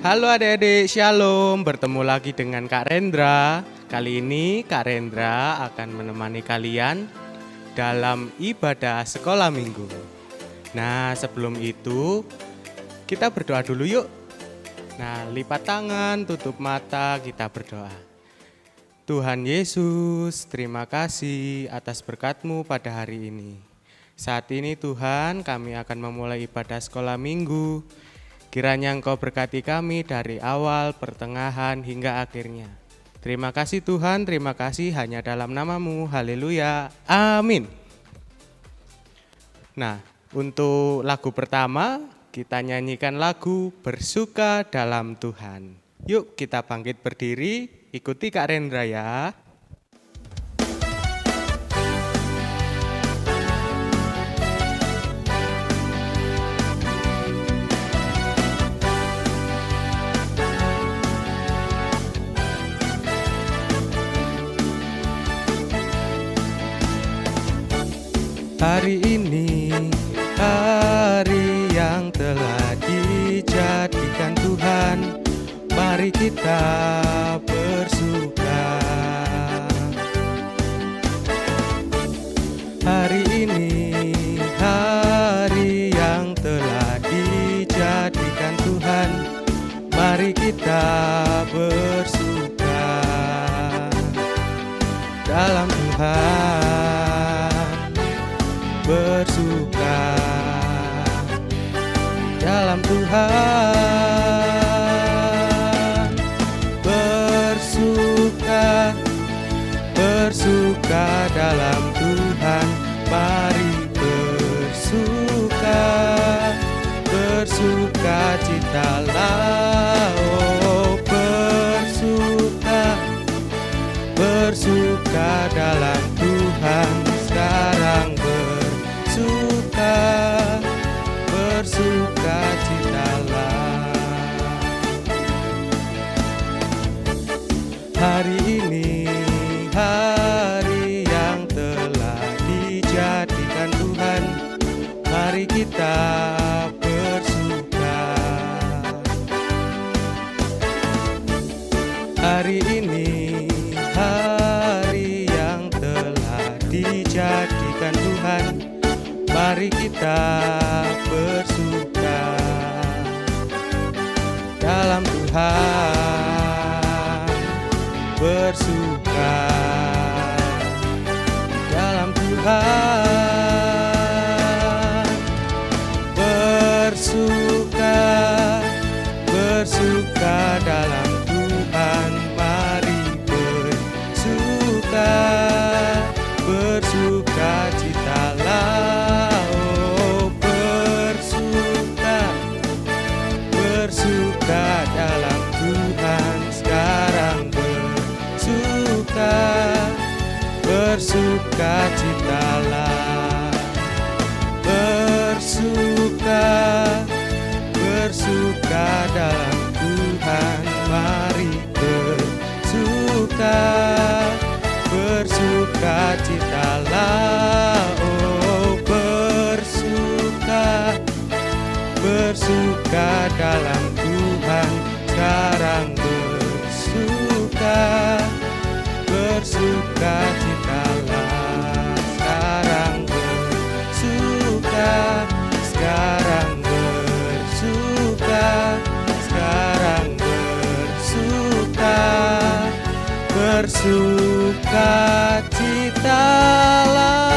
Halo adik-adik, Shalom. Bertemu lagi dengan Kak Rendra. Kali ini Kak Rendra akan menemani kalian dalam ibadah sekolah minggu. Nah, sebelum itu kita berdoa dulu yuk. Nah, lipat tangan, tutup mata, kita berdoa. Tuhan Yesus, terima kasih atas berkat-Mu pada hari ini. Saat ini Tuhan, kami akan memulai ibadah sekolah minggu. Kiranya Engkau berkati kami dari awal, pertengahan, hingga akhirnya. Terima kasih Tuhan, terima kasih hanya dalam nama-Mu. Haleluya. Amin. Nah, untuk lagu pertama, kita nyanyikan lagu Bersuka dalam Tuhan. Yuk kita bangkit berdiri, ikuti Kak Rendra ya. Hari ini, hari yang telah dijadikan Tuhan, mari kita bersuka. Hari ini, hari yang telah dijadikan Tuhan, mari kita bersuka dalam Tuhan. Bersuka dalam Tuhan, bersuka dalam Tuhan, mari bersuka citalah, oh bersuka dalam Tuhan, sekarang bersuka citalah. Hari ini, hari yang telah dijadikan Tuhan, mari kita bersuka. Hari ini, hari yang telah dijadikan Tuhan, mari kita bersuka dalam Tuhan, bersuka dalam Tuhan, bersuka dalam Tuhan, mari bersuka citalah. Bersuka dalam Tuhan, sekarang bersuka citalah. Bersuka dalam Tuhan, mari bersuka citalah. Oh bersuka dalam Tuhan, sekarang bersuka citalah. Sekarang bersuka citalah.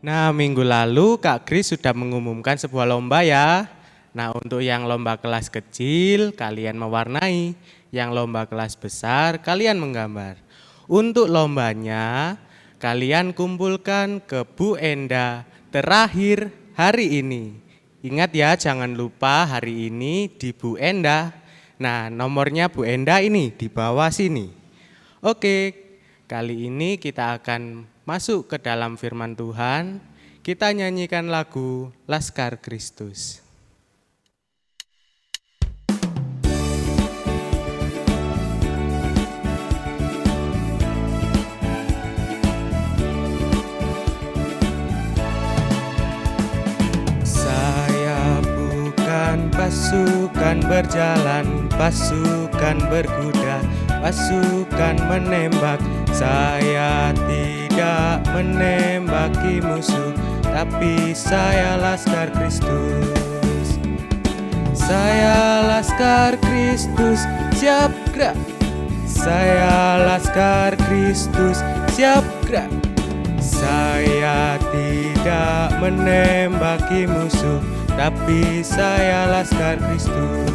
Nah, minggu lalu Kak Kris sudah mengumumkan sebuah lomba ya. Nah, untuk yang lomba kelas kecil, kalian mewarnai. Yang lomba kelas besar, kalian menggambar. Untuk lombanya, kalian kumpulkan ke Bu Enda terakhir hari ini. Ingat ya, jangan lupa hari ini di Bu Enda. Nah, nomornya Bu Enda ini di bawah sini. Oke, kali ini kita akan masuk ke dalam firman Tuhan. Kita nyanyikan lagu Laskar Kristus. berjalan, pasukan berkuda, pasukan menembak. Saya tidak menembaki musuh, tapi saya laskar Kristus. Saya laskar Kristus, siap gerak. Saya laskar Kristus, siap gerak. Saya tidak menembaki musuh, tapi saya laskar Kristus.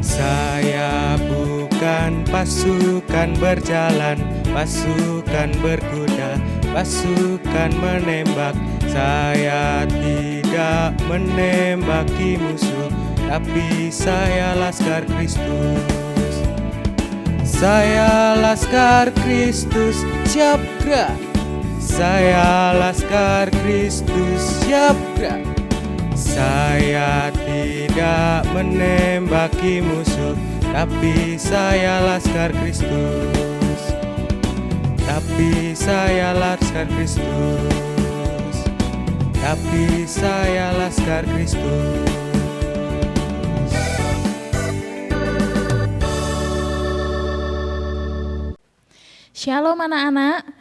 Saya bukan pasukan berjalan, pasukan berkuda, pasukan menembak. Saya tidak menembaki musuh, tapi saya laskar Kristus. Saya laskar Kristus, siap gerak. Saya laskar Kristus, siap gerak. Saya tidak menembaki musuh, tapi saya laskar Kristus. Tapi saya laskar Kristus. Tapi saya laskar Kristus. Shalom anak-anak.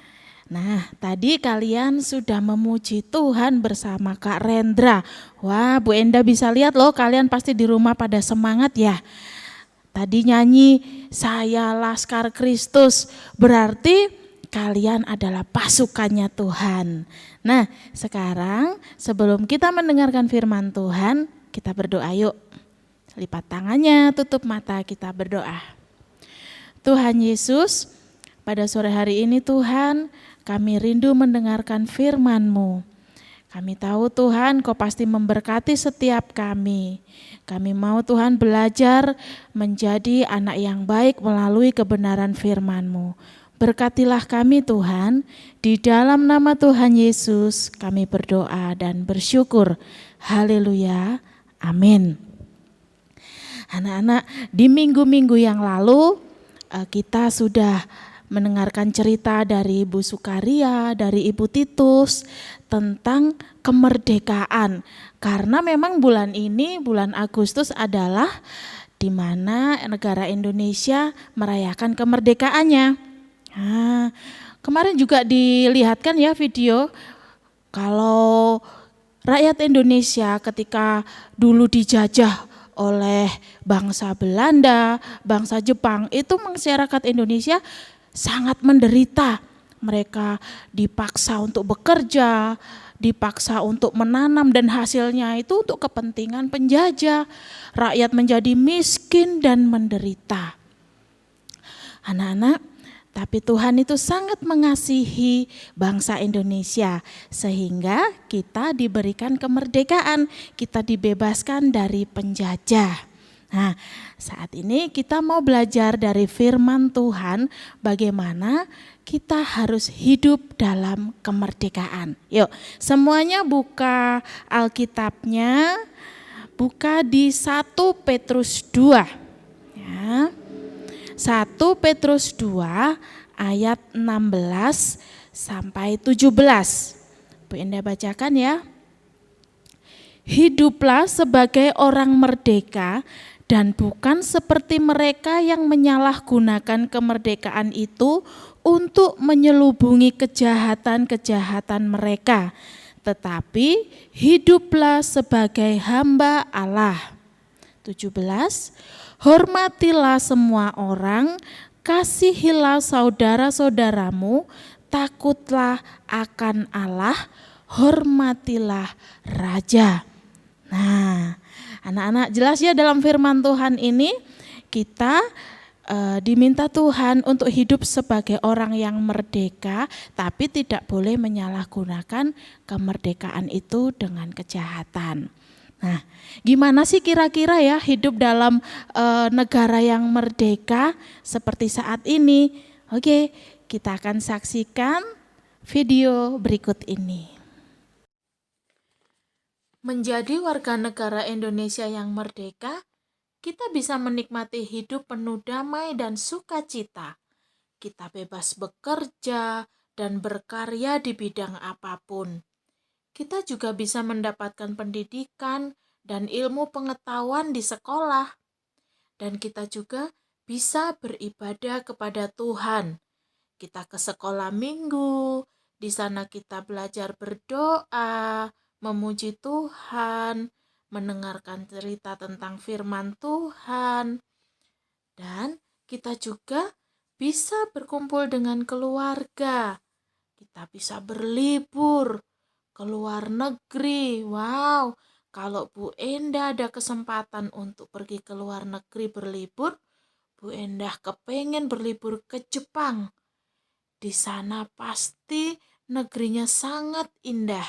Nah, tadi kalian sudah memuji Tuhan bersama Kak Rendra. Wah, Bu Enda bisa lihat loh, kalian pasti di rumah pada semangat ya. Tadi nyanyi, saya laskar Kristus, berarti kalian adalah pasukannya Tuhan. Nah, sekarang sebelum kita mendengarkan firman Tuhan, kita berdoa yuk. Lipat tangannya, tutup mata, kita berdoa. Tuhan Yesus, pada sore hari ini Tuhan, kami rindu mendengarkan firman-Mu. Kami tahu Tuhan, Kau pasti memberkati setiap kami. Kami mau Tuhan belajar menjadi anak yang baik melalui kebenaran firman-Mu. Berkatilah kami Tuhan, di dalam nama Tuhan Yesus kami berdoa dan bersyukur. Haleluya, amin. Anak-anak, di minggu-minggu yang lalu kita sudah mendengarkan cerita dari Ibu Sukaria, dari Ibu Titus tentang kemerdekaan. Karena memang bulan ini, bulan Agustus adalah di mana negara Indonesia merayakan kemerdekaannya. Nah, kemarin juga dilihatkan ya video kalau rakyat Indonesia ketika dulu dijajah oleh bangsa Belanda, bangsa Jepang, itu masyarakat Indonesia sangat menderita. Mereka dipaksa untuk bekerja, dipaksa untuk menanam dan hasilnya itu untuk kepentingan penjajah. Rakyat menjadi miskin dan menderita. Anak-anak, tapi Tuhan itu sangat mengasihi bangsa Indonesia sehingga kita diberikan kemerdekaan, kita dibebaskan dari penjajah. Nah, saat ini kita mau belajar dari firman Tuhan bagaimana kita harus hidup dalam kemerdekaan. Yuk, semuanya buka Alkitabnya, buka di 1 Petrus 2. Ya. 1 Petrus 2 ayat 16 sampai 17. Bu Enda bacakan ya. Hiduplah sebagai orang merdeka dan bukan seperti mereka yang menyalahgunakan kemerdekaan itu untuk menyelubungi kejahatan-kejahatan mereka. Tetapi hiduplah sebagai hamba Allah. 17. Hormatilah semua orang, kasihilah saudara-saudaramu, takutlah akan Allah, hormatilah raja. Nah, anak-anak jelas ya dalam firman Tuhan ini kita diminta Tuhan untuk hidup sebagai orang yang merdeka, tapi tidak boleh menyalahgunakan kemerdekaan itu dengan kejahatan. Nah, gimana sih kira-kira ya hidup dalam negara yang merdeka seperti saat ini? Oke, kita akan saksikan video berikut ini. Menjadi warga negara Indonesia yang merdeka kita bisa menikmati hidup penuh damai dan sukacita. Kita bebas bekerja dan berkarya di bidang apapun. Kita juga bisa mendapatkan pendidikan dan ilmu pengetahuan di sekolah. Dan kita juga bisa beribadah kepada Tuhan. Kita ke sekolah minggu, di sana kita belajar berdoa, memuji Tuhan, mendengarkan cerita tentang firman Tuhan, dan kita juga bisa berkumpul dengan keluarga. Kita bisa berlibur ke luar negeri. Wow, kalau Bu Endah ada kesempatan untuk pergi ke luar negeri berlibur, Bu Endah kepengen berlibur ke Jepang. Di sana pasti negerinya sangat indah.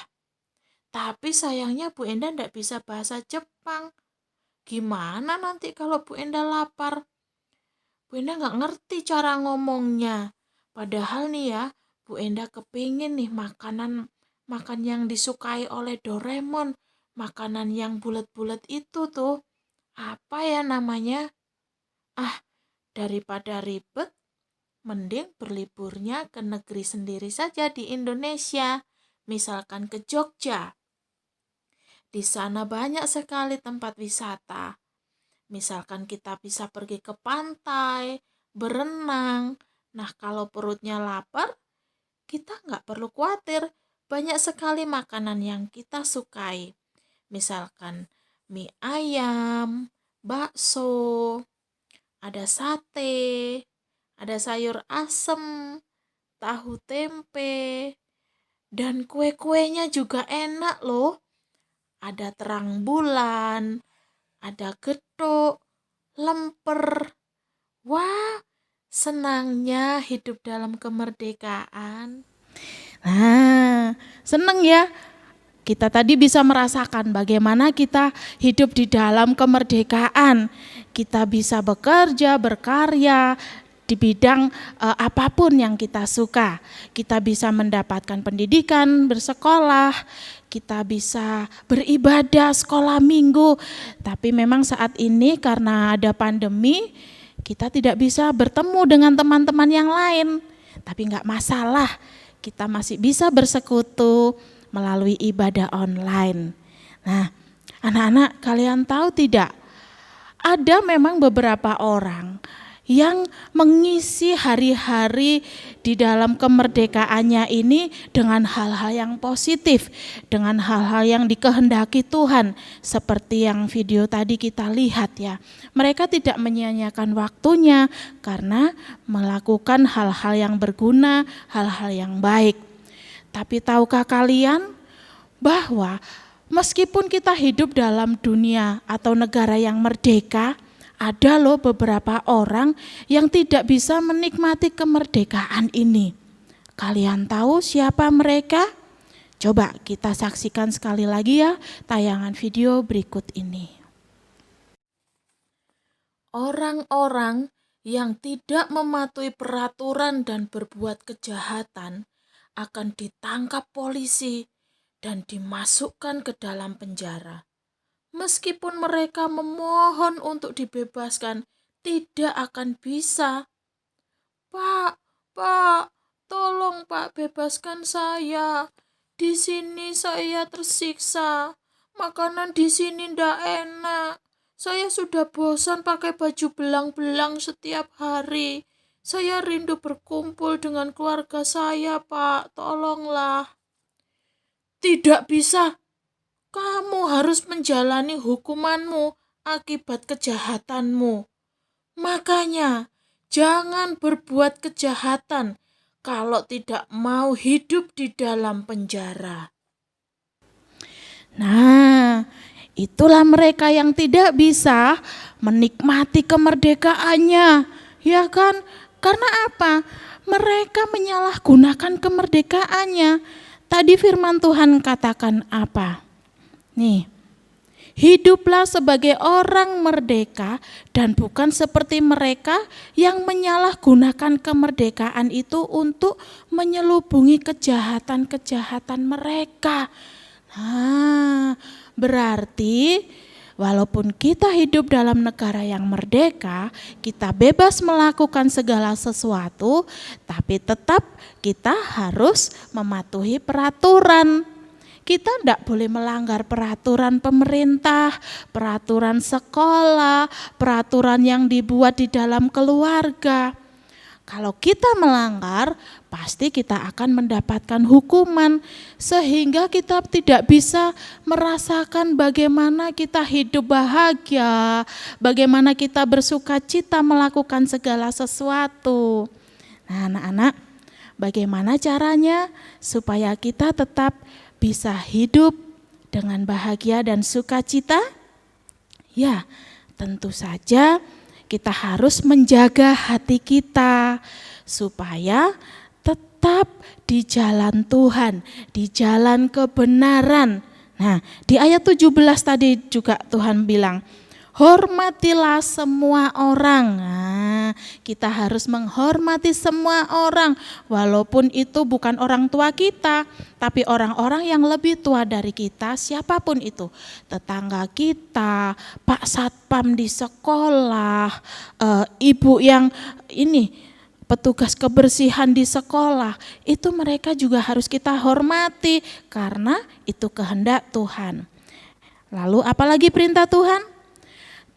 Tapi sayangnya Bu Endah tidak bisa bahasa Jepang. Gimana nanti kalau Bu Endah lapar? Bu Endah nggak ngerti cara ngomongnya. Padahal nih ya, Bu Endah kepingin nih makan yang disukai oleh Doraemon. Makanan yang bulat-bulat itu tuh. Apa ya namanya? Daripada ribet, mending berliburnya ke negeri sendiri saja di Indonesia. Misalkan ke Jogja. Di sana banyak sekali tempat wisata. Misalkan kita bisa pergi ke pantai, berenang. Nah, kalau perutnya lapar, kita nggak perlu khawatir. Banyak sekali makanan yang kita sukai. Misalkan mie ayam, bakso, ada sate, ada sayur asem, tahu tempe, dan kue-kuenya juga enak loh. Ada terang bulan, ada getuk, lemper. Wah, senangnya hidup dalam kemerdekaan. Nah, seneng ya. Kita tadi bisa merasakan bagaimana kita hidup di dalam kemerdekaan. Kita bisa bekerja, berkarya di bidang apapun yang kita suka. Kita bisa mendapatkan pendidikan, bersekolah, kita bisa beribadah sekolah minggu. Tapi memang saat ini karena ada pandemi, kita tidak bisa bertemu dengan teman-teman yang lain. Tapi enggak masalah, kita masih bisa bersekutu melalui ibadah online. Nah, anak-anak kalian tahu tidak? Ada memang beberapa orang yang mengisi hari-hari di dalam kemerdekaannya ini dengan hal-hal yang positif, dengan hal-hal yang dikehendaki Tuhan, seperti yang video tadi kita lihat ya. Mereka tidak menyia-nyiakan waktunya karena melakukan hal-hal yang berguna, hal-hal yang baik. Tapi tahukah kalian bahwa meskipun kita hidup dalam dunia atau negara yang merdeka, ada loh beberapa orang yang tidak bisa menikmati kemerdekaan ini. Kalian tahu siapa mereka? Coba kita saksikan sekali lagi ya tayangan video berikut ini. Orang-orang yang tidak mematuhi peraturan dan berbuat kejahatan akan ditangkap polisi dan dimasukkan ke dalam penjara. Meskipun mereka memohon untuk dibebaskan, tidak akan bisa. Pak, tolong Pak bebaskan saya. Di sini saya tersiksa. Makanan di sini ndak enak. Saya sudah bosan pakai baju belang-belang setiap hari. Saya rindu berkumpul dengan keluarga saya, Pak. Tolonglah. Tidak bisa. Kamu harus menjalani hukumanmu akibat kejahatanmu. Makanya, jangan berbuat kejahatan kalau tidak mau hidup di dalam penjara. Nah, itulah mereka yang tidak bisa menikmati kemerdekaannya, ya kan? Karena apa? Mereka menyalahgunakan kemerdekaannya. Tadi firman Tuhan katakan apa? Nih, hiduplah sebagai orang merdeka dan bukan seperti mereka yang menyalahgunakan kemerdekaan itu untuk menyelubungi kejahatan-kejahatan mereka. Nah, berarti Walaupun kita hidup dalam negara yang merdeka, kita bebas melakukan segala sesuatu, tapi tetap kita harus mematuhi peraturan. Kita tidak boleh melanggar peraturan pemerintah, peraturan sekolah, peraturan yang dibuat di dalam keluarga. Kalau kita melanggar, pasti kita akan mendapatkan hukuman, sehingga kita tidak bisa merasakan bagaimana kita hidup bahagia, bagaimana kita bersuka cita melakukan segala sesuatu. Nah, anak-anak, bagaimana caranya supaya kita tetap bisa hidup dengan bahagia dan sukacita? Ya, tentu saja kita harus menjaga hati kita supaya tetap di jalan Tuhan, di jalan kebenaran. Nah, di ayat 17 tadi juga Tuhan bilang, hormatilah semua orang. Nah, kita harus menghormati semua orang, walaupun itu bukan orang tua kita, tapi orang-orang yang lebih tua dari kita, siapapun itu, tetangga kita, Pak Satpam di sekolah, ibu yang petugas kebersihan di sekolah, itu mereka juga harus kita hormati karena itu kehendak Tuhan. Lalu apalagi perintah Tuhan?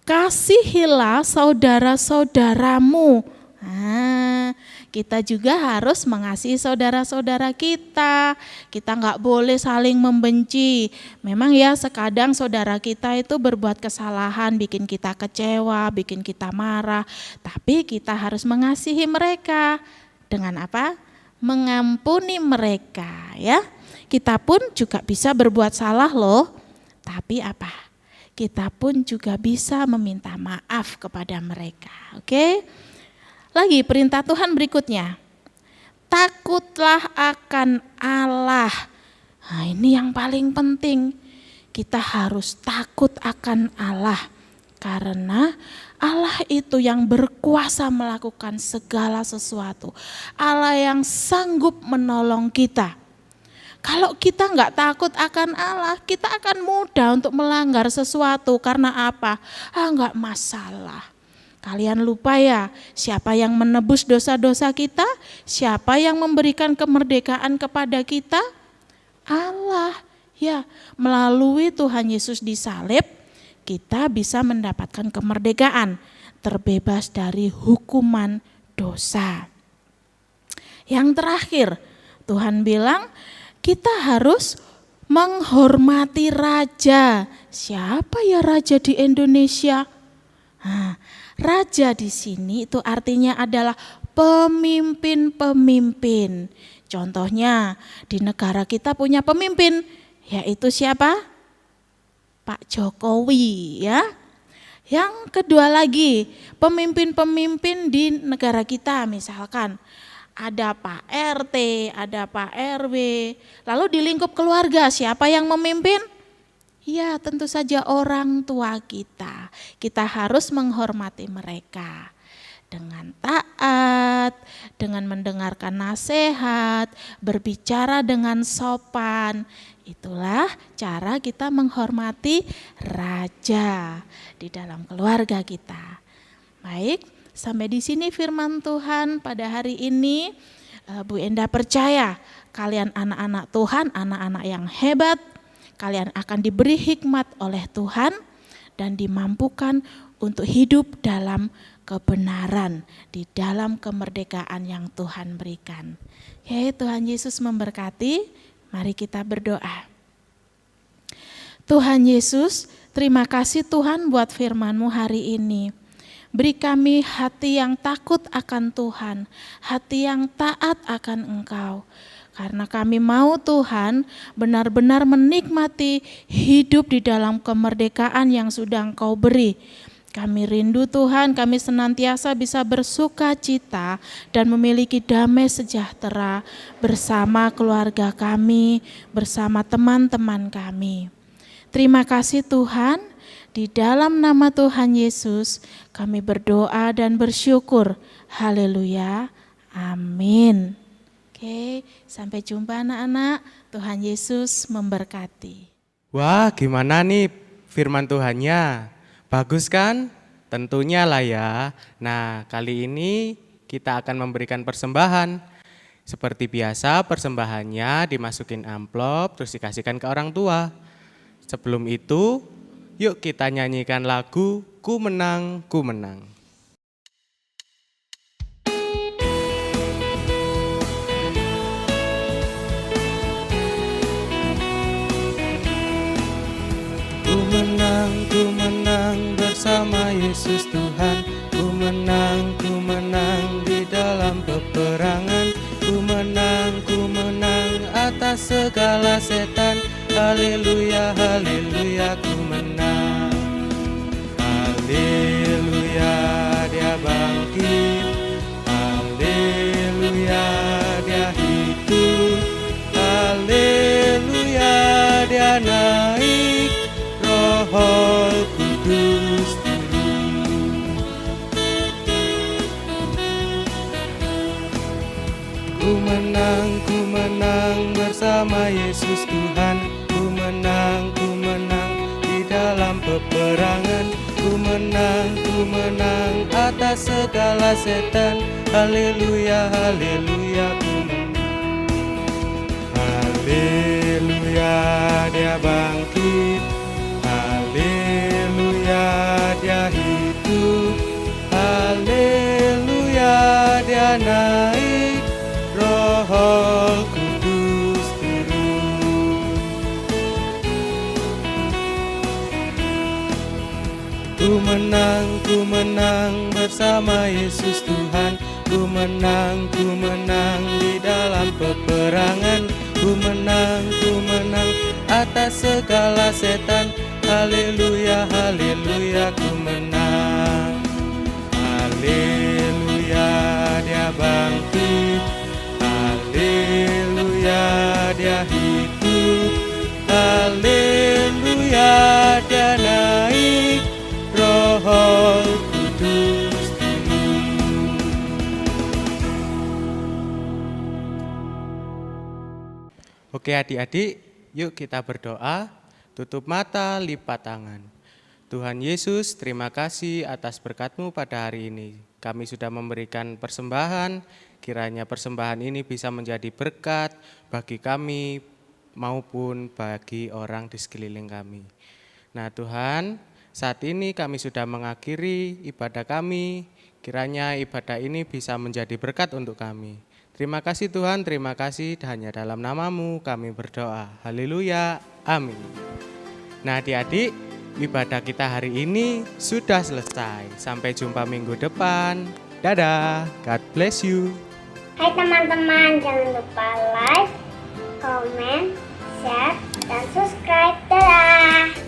Kasihilah saudara-saudaramu. Nah, kita juga harus mengasihi saudara-saudara kita. Kita nggak boleh saling membenci. Memang ya sekadang saudara kita itu berbuat kesalahan, bikin kita kecewa, bikin kita marah. Tapi kita harus mengasihi mereka. Dengan apa? Mengampuni mereka, ya. Kita pun juga bisa berbuat salah loh. Tapi apa? Kita pun juga bisa meminta maaf kepada mereka. Oke? Lagi perintah Tuhan berikutnya. Takutlah akan Allah. Nah, ini yang paling penting. Kita harus takut akan Allah. Karena Allah itu yang berkuasa melakukan segala sesuatu. Allah yang sanggup menolong kita. Kalau kita nggak takut akan Allah, kita akan mudah untuk melanggar sesuatu. Karena apa? Nggak masalah. Kalian lupa ya, siapa yang menebus dosa-dosa kita? Siapa yang memberikan kemerdekaan kepada kita? Allah. Ya, melalui Tuhan Yesus disalib, kita bisa mendapatkan kemerdekaan, terbebas dari hukuman dosa. Yang terakhir, Tuhan bilang, kita harus menghormati raja. Siapa ya raja di Indonesia? Nah, raja di sini itu artinya adalah pemimpin-pemimpin. Contohnya di negara kita punya pemimpin, yaitu siapa? Pak Jokowi, ya. Yang kedua lagi, pemimpin-pemimpin di negara kita misalkan. Ada Pak RT, ada Pak RW, lalu di lingkup keluarga siapa yang memimpin? Ya tentu saja orang tua kita. Kita harus menghormati mereka dengan taat, dengan mendengarkan nasihat, berbicara dengan sopan. Itulah cara kita menghormati raja di dalam keluarga kita. Baik. Sampai di sini firman Tuhan pada hari ini. Bu Enda percaya kalian anak-anak Tuhan, anak-anak yang hebat. Kalian akan diberi hikmat oleh Tuhan dan dimampukan untuk hidup dalam kebenaran, di dalam kemerdekaan yang Tuhan berikan. Ya, Tuhan Yesus memberkati. Mari kita berdoa. Tuhan Yesus, terima kasih Tuhan buat firman-Mu hari ini. Beri kami hati yang takut akan Tuhan, hati yang taat akan Engkau. Karena kami mau Tuhan benar-benar menikmati hidup di dalam kemerdekaan yang sudah Engkau beri. Kami rindu Tuhan, kami senantiasa bisa bersuka cita dan memiliki damai sejahtera bersama keluarga kami, bersama teman-teman kami. Terima kasih Tuhan. Di dalam nama Tuhan Yesus kami berdoa dan bersyukur. Haleluya. Amin. Oke, sampai jumpa anak-anak. Tuhan Yesus memberkati. Wah, gimana nih firman Tuhannya. Bagus kan? Tentunya lah ya. Nah, kali ini kita akan memberikan persembahan. Seperti biasa, persembahannya dimasukin amplop terus dikasihkan ke orang tua. Sebelum itu, yuk kita nyanyikan lagu Ku Menang, Ku Menang. Ku menang bersama Yesus Tuhan. Ku menang di dalam peperangan. Ku menang atas segala setan. Haleluya, haleluya, ku menang. Haleluya, dia bangkit. Haleluya, dia hidup. Haleluya, dia naik. Roh Kudus turun. Ku menang bersama Yesus Tuhan. Ku menang di dalam peperangan. Ku menang atas segala setan. Haleluya, haleluya, ku menang. Haleluya, dia bangkit. Haleluya, dia hidup. Haleluya, dia naik. Roh Kudus turun. Ku menang bersama Yesus Tuhan. Ku menang di dalam peperangan. Ku menang atas segala setan. Haleluya, haleluya, ku menang. Haleluya, dia bangkit. Haleluya, dia hidup. Haleluya, dia naik. Roh Kudus turun. Oke adik-adik, yuk kita berdoa. Tutup mata, lipat tangan. Tuhan Yesus, terima kasih atas berkat-Mu pada hari ini. Kami sudah memberikan persembahan, kiranya persembahan ini bisa menjadi berkat bagi kami maupun bagi orang di sekeliling kami. Nah Tuhan, saat ini kami sudah mengakhiri ibadah kami, kiranya ibadah ini bisa menjadi berkat untuk kami. Terima kasih Tuhan, terima kasih, hanya dalam nama-Mu kami berdoa. Haleluya, amin. Nah adik-adik, ibadah kita hari ini sudah selesai. Sampai jumpa minggu depan. Dadah, God bless you. Hai teman-teman, jangan lupa like, comment, share, dan subscribe. Dadah!